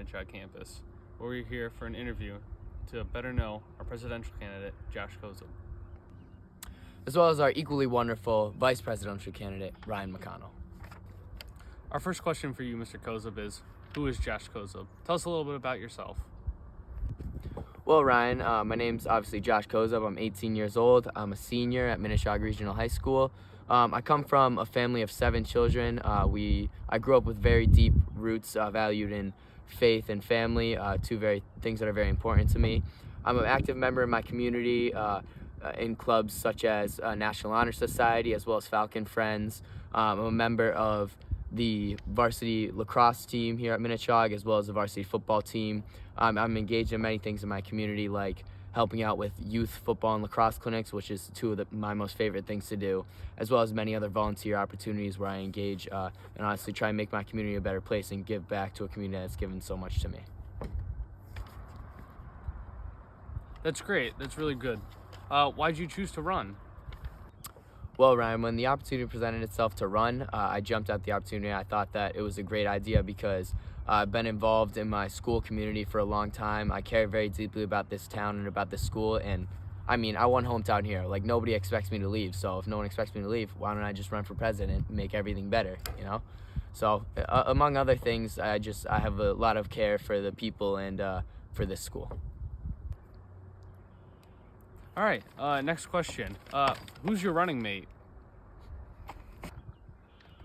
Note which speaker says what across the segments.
Speaker 1: Minnechaug campus, where we're here for an interview to better know our presidential candidate, Josh Kozub.
Speaker 2: As well as our equally wonderful vice presidential candidate, Ryan McConnell.
Speaker 1: Our first question for you, Mr. Kozub, is who is Josh Kozub? Tell us a little bit about yourself.
Speaker 2: Well, Ryan, my name's obviously Josh Kozub. I'm 18 years old. I'm a senior at Minnechaug Regional High School. I come from a family of 7 children. I grew up with very deep roots valued in faith and family, two very things that are very important to me. I'm an active member in my community in clubs such as National Honor Society as well as Falcon Friends. I'm a member of the varsity lacrosse team here at Minnechaug as well as the varsity football team. I'm engaged in many things in my community, like helping out with youth football and lacrosse clinics, which is two of my most favorite things to do, as well as many other volunteer opportunities where I engage and honestly try and make my community a better place and give back to a community that's given so much to me.
Speaker 1: That's great. That's really good. Why'd you choose to run?
Speaker 2: Well, Ryan, when the opportunity presented itself to run, I jumped at the opportunity. I thought that it was a great idea because I've been involved in my school community for a long time. I care very deeply about this town and about this school. And I mean, I want hometown here. Like, nobody expects me to leave. So if no one expects me to leave, why don't I just run for president and make everything better, you know? So among other things, I have a lot of care for the people and for this school.
Speaker 1: All right, next question. Who's your running mate?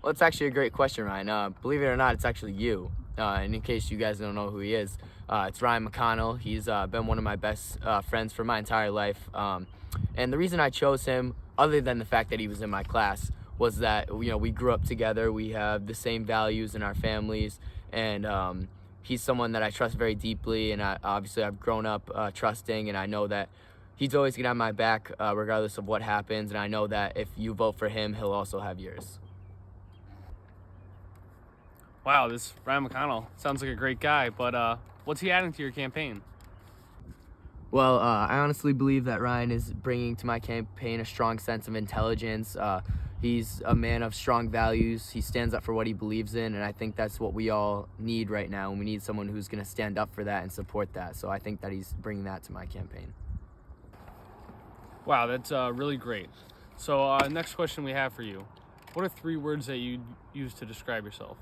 Speaker 2: Well, it's actually a great question, Ryan. Believe it or not, it's actually you. And in case you guys don't know who he is, it's Ryan McConnell. He's been one of my best friends for my entire life. And the reason I chose him, other than the fact that he was in my class, was that we grew up together. We have the same values in our families, and he's someone that I trust very deeply. And I've grown up trusting, and I know that he's always gonna have my back regardless of what happens. And I know that if you vote for him, he'll also have yours.
Speaker 1: Wow, this Ryan McConnell sounds like a great guy, but what's he adding to your campaign?
Speaker 2: Well, I honestly believe that Ryan is bringing to my campaign a strong sense of intelligence. He's a man of strong values. He stands up for what he believes in, and I think that's what we all need right now. And we need someone who's going to stand up for that and support that. So I think that he's bringing that to my campaign.
Speaker 1: Wow, that's really great. So next question we have for you. What are 3 words that you use to describe yourself?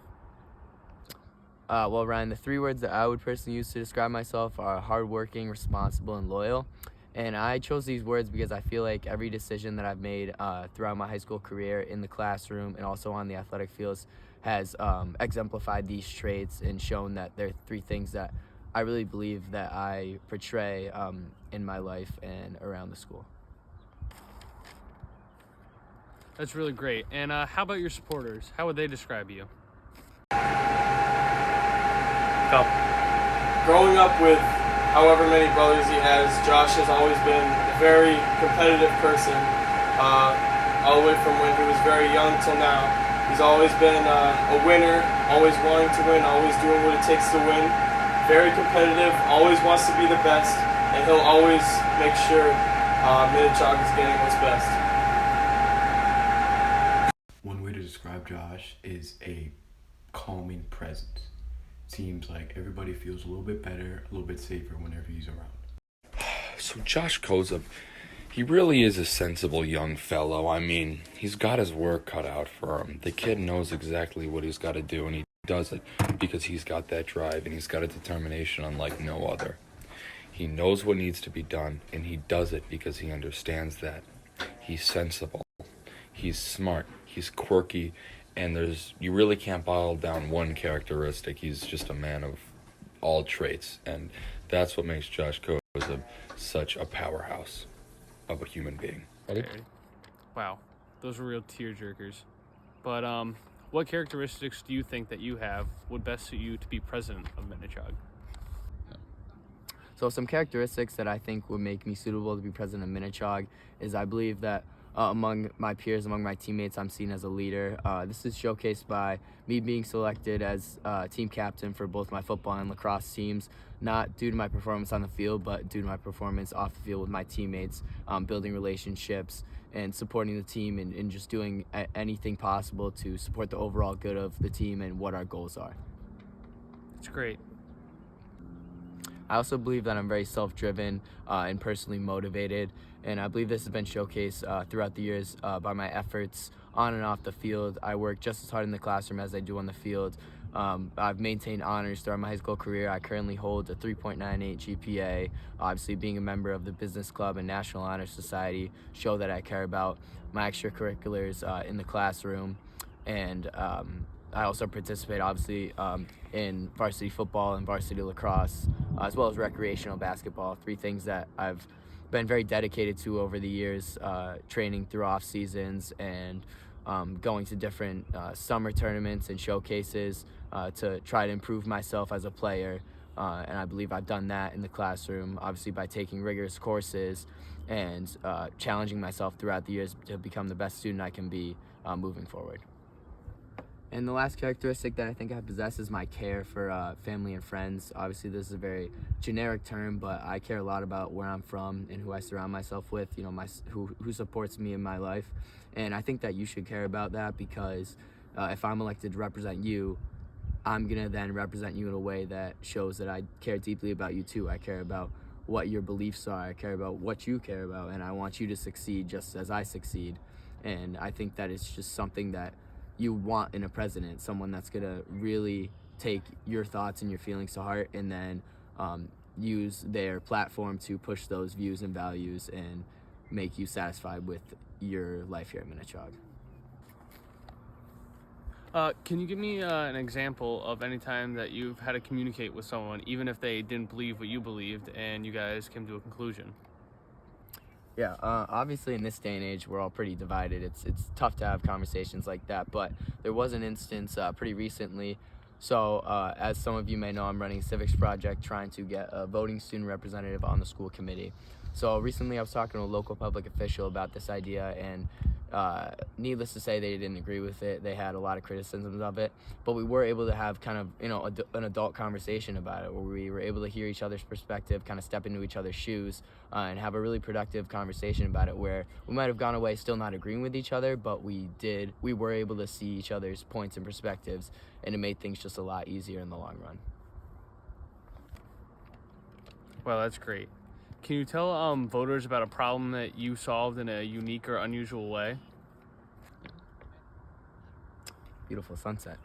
Speaker 2: Well, Ryan, the 3 words that I would personally use to describe myself are hardworking, responsible, and loyal. And I chose these words because I feel like every decision that I've made throughout my high school career, in the classroom, and also on the athletic fields has exemplified these traits and shown that they're 3 things that I really believe that I portray in my life and around the school.
Speaker 1: That's really great. And how about your supporters? How would they describe you?
Speaker 3: Growing up with however many brothers he has, Josh has always been a very competitive person, all the way from when he was very young till now. He's always been a winner, always wanting to win, always doing what it takes to win. Very competitive, always wants to be the best, and he'll always make sure Minnechaug is getting what's best.
Speaker 4: One way to describe Josh is a calming presence. Seems like everybody feels a little bit better, a little bit safer whenever he's around.
Speaker 5: So Josh Kozub, he really is a sensible young fellow. I mean, he's got his work cut out for him. The kid knows exactly what he's got to do, and he does it because he's got that drive and he's got a determination unlike no other. He knows what needs to be done, and he does it because he understands that. He's sensible. He's smart. He's quirky. And you really can't boil down one characteristic. He's just a man of all traits. And that's what makes Josh Kozub such a powerhouse of a human being.
Speaker 2: Ready?
Speaker 1: Wow, those were real tearjerkers. But what characteristics do you think that you have would best suit you to be president of Minnechaug?
Speaker 2: So some characteristics that I think would make me suitable to be president of Minnechaug is I believe that among my peers, among my teammates, I'm seen as a leader. This is showcased by me being selected as team captain for both my football and lacrosse teams, not due to my performance on the field, but due to my performance off the field with my teammates, building relationships and supporting the team and just doing anything possible to support the overall good of the team and what our goals are.
Speaker 1: It's great.
Speaker 2: I also believe that I'm very self-driven and personally motivated, and I believe this has been showcased throughout the years by my efforts on and off the field. I work just as hard in the classroom as I do on the field. I've maintained honors throughout my high school career. I currently hold a 3.98 GPA. Obviously, being a member of the Business Club and National Honor Society show that I care about my extracurriculars in the classroom. And I also participate, obviously, in varsity football and varsity lacrosse, as well as recreational basketball, 3 things that I've been very dedicated to over the years, training through off seasons and going to different summer tournaments and showcases to try to improve myself as a player. And I believe I've done that in the classroom, obviously by taking rigorous courses and challenging myself throughout the years to become the best student I can be moving forward. And the last characteristic that I think I possess is my care for family and friends. Obviously, this is a very generic term, but I care a lot about where I'm from and who I surround myself with, you know, who supports me in my life. And I think that you should care about that because if I'm elected to represent you, I'm going to then represent you in a way that shows that I care deeply about you too. I care about what your beliefs are. I care about what you care about, and I want you to succeed just as I succeed. And I think that it's just something that you want in a president, someone that's going to really take your thoughts and your feelings to heart and then use their platform to push those views and values and make you satisfied with your life here at Minnechaug.
Speaker 1: Can you give me an example of any time that you've had to communicate with someone, even if they didn't believe what you believed, and you guys came to a conclusion?
Speaker 2: Yeah, obviously in this day and age, we're all pretty divided. It's tough to have conversations like that, but there was an instance pretty recently. So as some of you may know, I'm running a civics project trying to get a voting student representative on the school committee. So recently I was talking to a local public official about this idea, and needless to say, they didn't agree with it. They had a lot of criticisms of it, but we were able to have kind of, you know, an adult conversation about it where we were able to hear each other's perspective, kind of step into each other's shoes, and have a really productive conversation about it where we might have gone away still not agreeing with each other, but we were able to see each other's points and perspectives, and it made things just a lot easier in the long run.
Speaker 1: Well, that's great. Can you tell voters about a problem that you solved in a unique or unusual way?
Speaker 2: Beautiful sunset.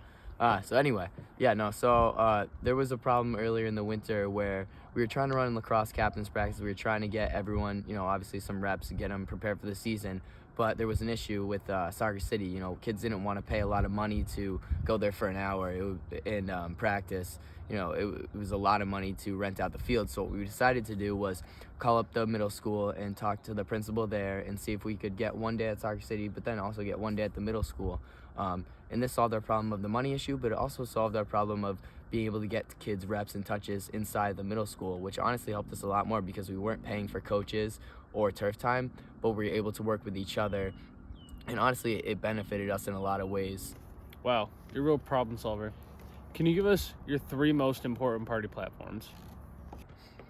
Speaker 2: So anyway, there was a problem earlier in the winter where we were trying to run lacrosse captain's practice. We were trying to get everyone, you know, obviously some reps to get them prepared for the season. But there was an issue with Soccer City. You know, kids didn't want to pay a lot of money to go there for an hour in practice. You know, it was a lot of money to rent out the field. So what we decided to do was call up the middle school and talk to the principal there and see if we could get one day at Soccer City, but then also get one day at the middle school. And this solved our problem of the money issue, but it also solved our problem of being able to get kids reps and touches inside the middle school, which honestly helped us a lot more because we weren't paying for coaches or turf time, but we were able to work with each other. And honestly, it benefited us in a lot of ways.
Speaker 1: Wow, you're a real problem solver. Can you give us your 3 most important party platforms?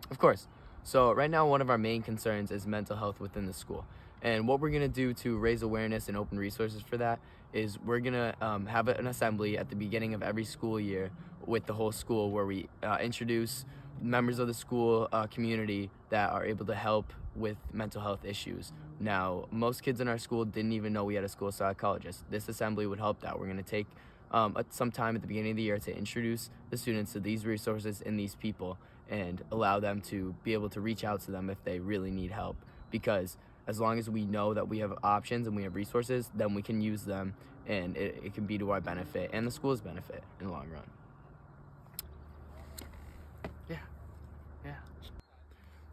Speaker 2: Of course. So right now, one of our main concerns is mental health within the school. And what we're going to do to raise awareness and open resources for that is we're going to have an assembly at the beginning of every school year with the whole school where we introduce members of the school community that are able to help with mental health issues. Now, most kids in our school didn't even know we had a school psychologist. This assembly would help that. We're going to take some time at the beginning of the year to introduce the students to these resources and these people and allow them to be able to reach out to them if they really need help. Because as long as we know that we have options and we have resources, then we can use them, and it can be to our benefit and the school's benefit in the long run. Yeah.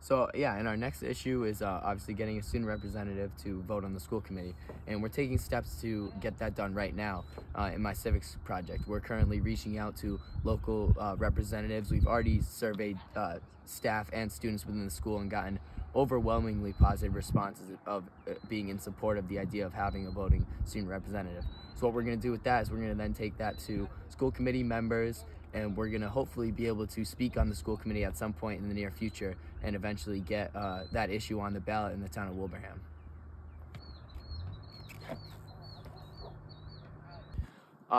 Speaker 2: So and our next issue is obviously getting a student representative to vote on the school committee, and we're taking steps to get that done right now in my civics project. We're currently reaching out to local representatives. We've already surveyed staff and students within the school and gotten overwhelmingly positive responses of being in support of the idea of having a voting student representative. So what we're going to do with that is we're going to then take that to school committee members, and we're going to hopefully be able to speak on the school committee at some point in the near future and eventually get that issue on the ballot in the town of Wilbraham.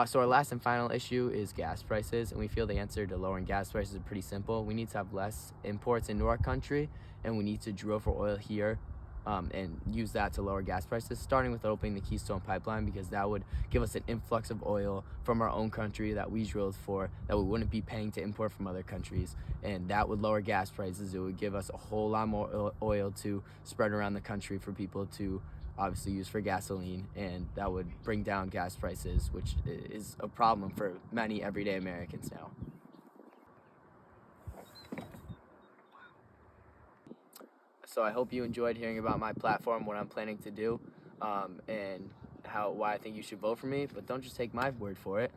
Speaker 2: So our last and final issue is gas prices, and we feel the answer to lowering gas prices is pretty simple. We need to have less imports into our country, and we need to drill for oil here and use that to lower gas prices, starting with opening the Keystone Pipeline, because that would give us an influx of oil from our own country that we drilled for, that we wouldn't be paying to import from other countries, and that would lower gas prices. It would give us a whole lot more oil to spread around the country for people to obviously use for gasoline, and that would bring down gas prices, which is a problem for many everyday Americans now. So I hope you enjoyed hearing about my platform, what I'm planning to do, and why I think you should vote for me. But don't just take my word for it.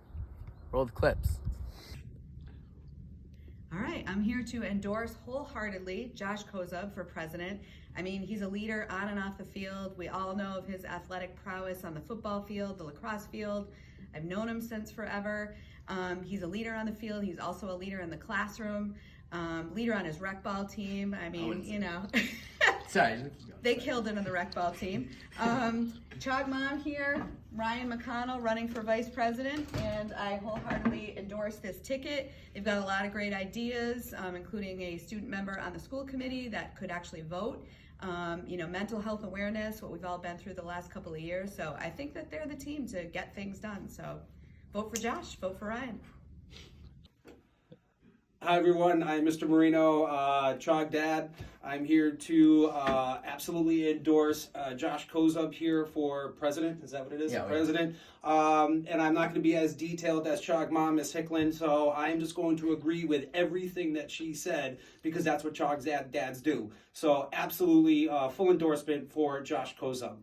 Speaker 2: Roll the clips.
Speaker 6: All right, I'm here to endorse wholeheartedly Josh Kozub for president. I mean, he's a leader on and off the field. We all know of his athletic prowess on the football field, the lacrosse field. I've known him since forever. He's a leader on the field. He's also a leader in the classroom, leader on his rec ball team. I mean, you know.
Speaker 2: Sorry.
Speaker 6: They killed it on the rec ball team. Chog Mom here, Ryan McConnell running for vice president, and I wholeheartedly endorse this ticket. They've got a lot of great ideas, including a student member on the school committee that could actually vote. You know, mental health awareness, what we've all been through the last couple of years. So I think that they're the team to get things done. So vote for Josh, vote for Ryan.
Speaker 7: Hi everyone, I'm Mr. Marino, Chog Dad. I'm here to absolutely endorse Josh Kozub here for president. Is that what it is?
Speaker 2: Yeah,
Speaker 7: president. And I'm not going to be as detailed as Chog Mom, Miss Hicklin, so I'm just going to agree with everything that she said because that's what Chog's dads do. So absolutely full endorsement for Josh Kozub.